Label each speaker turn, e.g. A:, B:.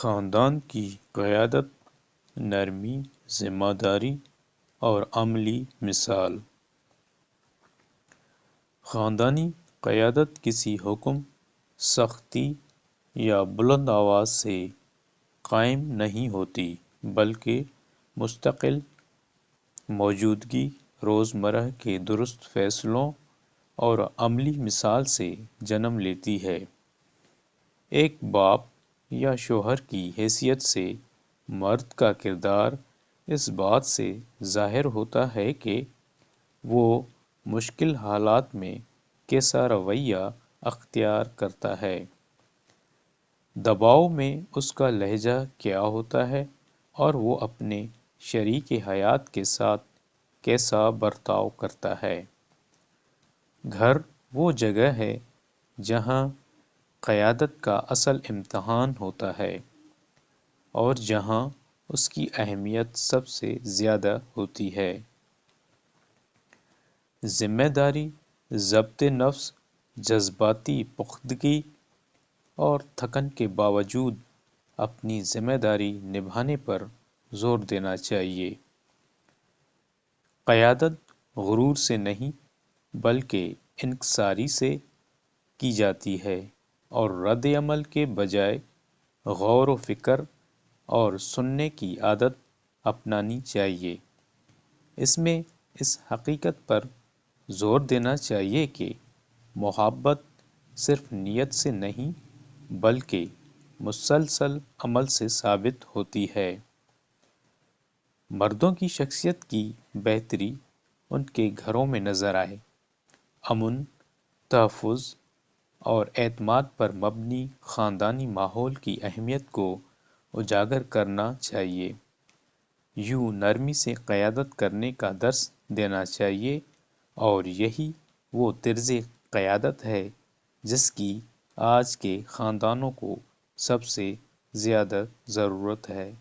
A: خاندان کی قیادت، نرمی، ذمہ داری اور عملی مثال۔ خاندانی قیادت کسی حکم، سختی یا بلند آواز سے قائم نہیں ہوتی، بلکہ مستقل موجودگی، روزمرہ کے درست فیصلوں اور عملی مثال سے جنم لیتی ہے۔ ایک باپ یا شوہر کی حیثیت سے مرد کا کردار اس بات سے ظاہر ہوتا ہے کہ وہ مشکل حالات میں کیسا رویہ اختیار کرتا ہے، دباؤ میں اس کا لہجہ کیا ہوتا ہے اور وہ اپنے شریک حیات کے ساتھ کیسا برتاؤ کرتا ہے۔ گھر وہ جگہ ہے جہاں قیادت کا اصل امتحان ہوتا ہے اور جہاں اس کی اہمیت سب سے زیادہ ہوتی ہے۔ ذمہ داری، ضبط نفس، جذباتی پختگی اور تھکن کے باوجود اپنی ذمہ داری نبھانے پر زور دینا چاہیے۔ قیادت غرور سے نہیں بلکہ انکساری سے کی جاتی ہے اور رد عمل کے بجائے غور و فکر اور سننے کی عادت اپنانی چاہیے۔ اس میں اس حقیقت پر زور دینا چاہیے کہ محبت صرف نیت سے نہیں بلکہ مسلسل عمل سے ثابت ہوتی ہے۔ مردوں کی شخصیت کی بہتری ان کے گھروں میں نظر آئے۔ امن، تحفظ اور اعتماد پر مبنی خاندانی ماحول کی اہمیت کو اجاگر کرنا چاہیے۔ یوں نرمی سے قیادت کرنے کا درس دینا چاہیے اور یہی وہ طرز قیادت ہے جس کی آج کے خاندانوں کو سب سے زیادہ ضرورت ہے۔